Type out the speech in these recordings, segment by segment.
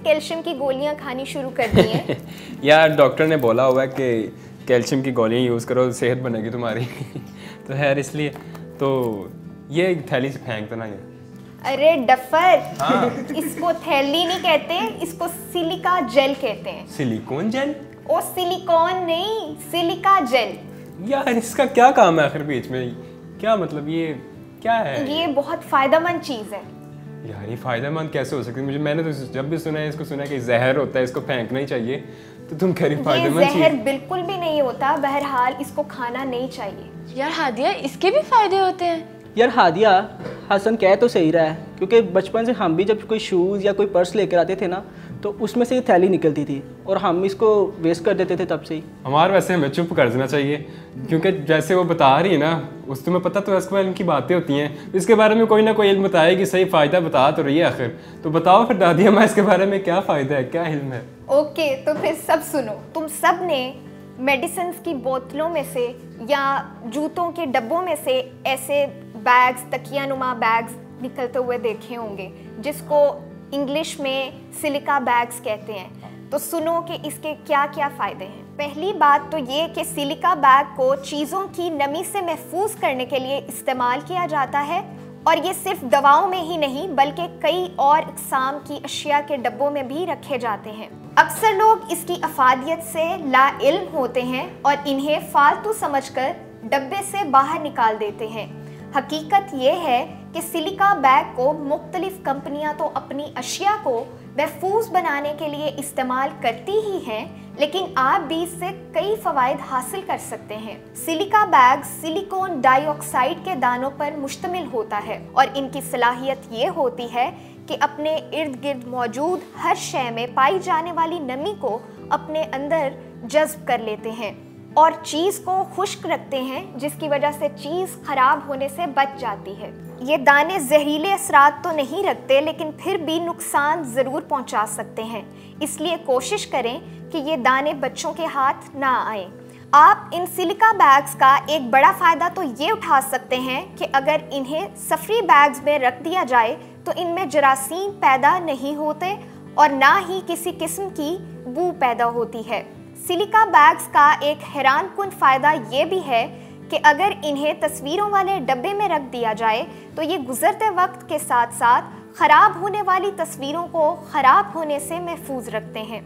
Calcium की गोलियां खानी शुरू कर दी हैं। यार डॉक्टर ने बोला हुआ है कि कैल्शियम की गोलियां यूज़ करो, सेहत बनेगी तुम्हारी। तो खैर इसलिए तो ये एक थैली से फेंक दो ना ये। अरे डफर, हाँ। इसको थैली नहीं कहते, इसको सिलिका जेल कहते हैं। Silicon gel? ओ सिलिकॉन नहीं, सिलिका जेल। यार इसका क्या काम है आखिर बीच में? क्या मतलब ये क्या है? ये बहुत फायदेमंद चीज़ है। यार ये फायदेमंद कैसे हो सकती है? मैंने तो जब भी सुना है इसको सुना है कि जहर होता है, इसको फेंकना ही चाहिए, तो तुम कह रही फायदेमंद चीज। ये जहर बिल्कुल भी नहीं होता, बहरहाल इसको खाना नहीं चाहिए। यार हादिया, इसके भी फायदे होते हैं। यार हादिया, हसन कह तो सही रहा है, क्योंकि बचपन से हम भी जब कोई शूज़ या कोई पर्स लेकर आते थे ना, तो उसमें से ये थैली निकलती थी और हम इसको वेस्ट कर देते थे तब से ही। हमारे वैसे हमें चुप कर देना चाहिए, क्योंकि जैसे वो बता रही है ना, उस तुम्हें पता तो इसके बारे में इनकी बातें होती हैं, तो इसके बारे में कोई ना कोई इल्म बताएगी, सही फ़ायदा बता तो रही है आखिर। तो बताओ फिर दादी अम्मा, इसके बारे में क्या फ़ायदा है, क्या इल्म है? ओके, तो फिर सब सुनो। तुम सब ने मेडिसिन की बोतलों में से या जूतों के डब्बों में से ऐसे बैग्स, तकियानुमा बैग्स निकलते हुए देखे होंगे, जिसको इंग्लिश में सिलिका बैग्स कहते हैं। तो सुनो कि इसके क्या क्या फ़ायदे हैं। पहली बात तो ये कि सिलिका बैग को चीज़ों की नमी से महफूज करने के लिए इस्तेमाल किया जाता है, और ये सिर्फ दवाओं में ही नहीं बल्कि कई और इक़साम की अशिया के डब्बों में भी रखे जाते हैं। अक्सर लोग इसकी अफादियत से लाइल्म होते हैं और इन्हें फालतू समझकर डब्बे से बाहर निकाल देते हैं। हकीकत ये है कि सिलिका बैग को मुख्तलिफ कंपनियां तो अपनी अशिया को महफूज बनाने के लिए इस्तेमाल करती ही हैं, लेकिन आप भी इससे कई फ़वाइद हासिल कर सकते हैं। सिलिका बैग सिलिकॉन डाइऑक्साइड के दानों पर मुश्तमिल होता है और इनकी सलाहियत ये होती है कि अपने इर्द गिर्द मौजूद हर शय में पाई जाने वाली नमी को अपने अंदर जज्ब कर लेते हैं और चीज़ को खुश्क रखते हैं, जिसकी वजह से चीज़ ख़राब होने से बच जाती है। ये दाने जहरीले असरात तो नहीं रखते, लेकिन फिर भी नुकसान ज़रूर पहुंचा सकते हैं, इसलिए कोशिश करें कि ये दाने बच्चों के हाथ ना आए। आप इन सिलिका बैग्स का एक बड़ा फ़ायदा तो ये उठा सकते हैं कि अगर इन्हें सफरी बैग्स में रख दिया जाए तो इनमें जरासीम पैदा नहीं होते और ना ही किसी किस्म की बू पैदा होती है। सिलिका बैग्स का एक हैरानकुन फ़ायदा ये भी है कि अगर इन्हें तस्वीरों वाले डब्बे में रख दिया जाए तो ये गुज़रते वक्त के साथ साथ ख़राब होने वाली तस्वीरों को ख़राब होने से महफूज रखते हैं।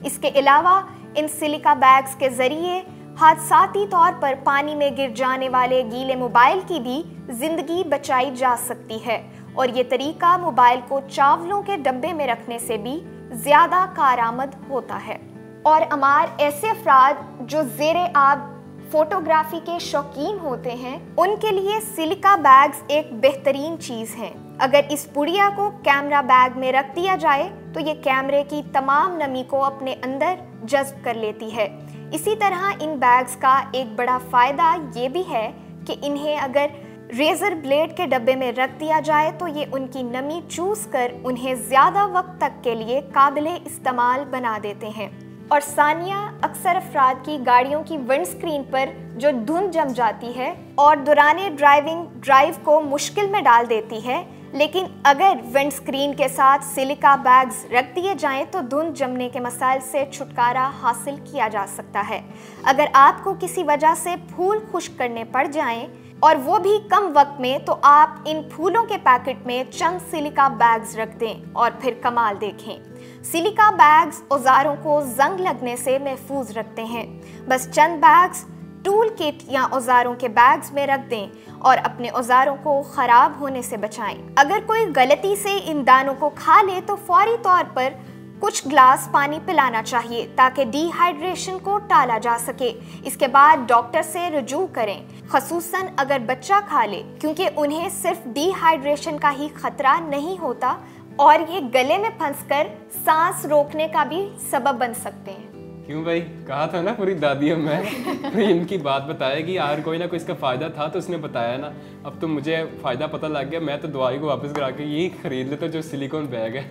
इसके अलावा इन सिलिका बैग्स के ज़रिए हादसाती तौर पर पानी में गिर जाने वाले गीले मोबाइल की भी ज़िंदगी बचाई जा सकती है, और ये तरीका मोबाइल को चावलों के डब्बे में रखने से भी ज़्यादा कारआमद होता है। और अमार, ऐसे अफराद जो ज़ेरे आब फोटोग्राफी के शौकीन होते हैं, उनके लिए सिलिका बैग्स एक बेहतरीन चीज़ हैं। अगर इस पुड़िया को कैमरा बैग में रख दिया जाए तो ये कैमरे की तमाम नमी को अपने अंदर जज्ब कर लेती है। इसी तरह इन बैग्स का एक बड़ा फ़ायदा ये भी है कि इन्हें अगर रेज़र ब्लेड के डब्बे में रख दिया जाए तो ये उनकी नमी चूस कर उन्हें ज़्यादा वक्त तक के लिए काबिले इस्तेमाल बना देते हैं। और सानिया, अक्सर अफराद की गाड़ियों की विंड स्क्रीन पर जो धुंध जम जाती है और दौराने ड्राइव को मुश्किल में डाल देती है, लेकिन अगर विंड स्क्रीन के साथ सिलिका बैग्स रख दिए जाएं तो धुंध जमने के मसाइल से छुटकारा हासिल किया जा सकता है। अगर आपको किसी वजह से फूल खुश्क करने पड़ जाएं और वो भी कम वक्त में, तो आप इन फूलों के पैकेट में चंद सिलिका बैग्स रख दें और फिर कमाल देखें। सिलिका बैग्स औजारों को जंग लगने से महफूज रखते हैं। बस चंद बैग्स टूल किट या औजारों के बैग्स में रख दें और अपने औजारों को ख़राब होने से बचाएं। अगर कोई गलती से इन दानों को खा ले तो फौरी तौर पर कुछ ग्लास पानी पिलाना चाहिए ताकि डिहाइड्रेशन को टाला जा सके। इसके बाद डॉक्टर से रुजू करें, ख़ुसूसन अगर बच्चा खा ले, क्योंकि उन्हें सिर्फ डिहाइड्रेशन का ही खतरा नहीं होता और ये गले में फंसकर सांस रोकने का भी सबब बन सकते हैं। क्यों भाई, कहा था ना पूरी दादी मैं कोई इनकी बात बताएगी, यार कोई ना कोई इसका फ़ायदा था तो उसने बताया ना। अब तो मुझे फ़ायदा पता लग गया, मैं तो दवाई को वापस करा के यही खरीद लेता जो सिलिकॉन बैग है।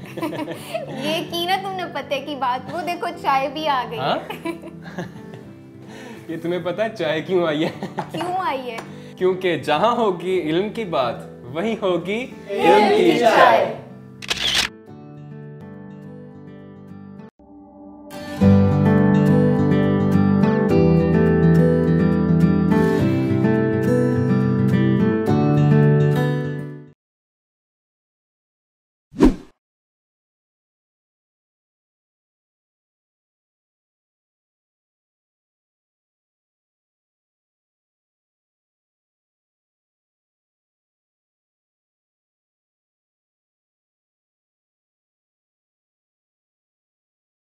ये की ना तुमने पते की बात, वो देखो चाय भी आ गई है। ये तुम्हें पता है चाय क्यों आई है? क्यों आई है? क्योंकि जहाँ होगी इल्म की बात वहीं होगी इल्म की चाय।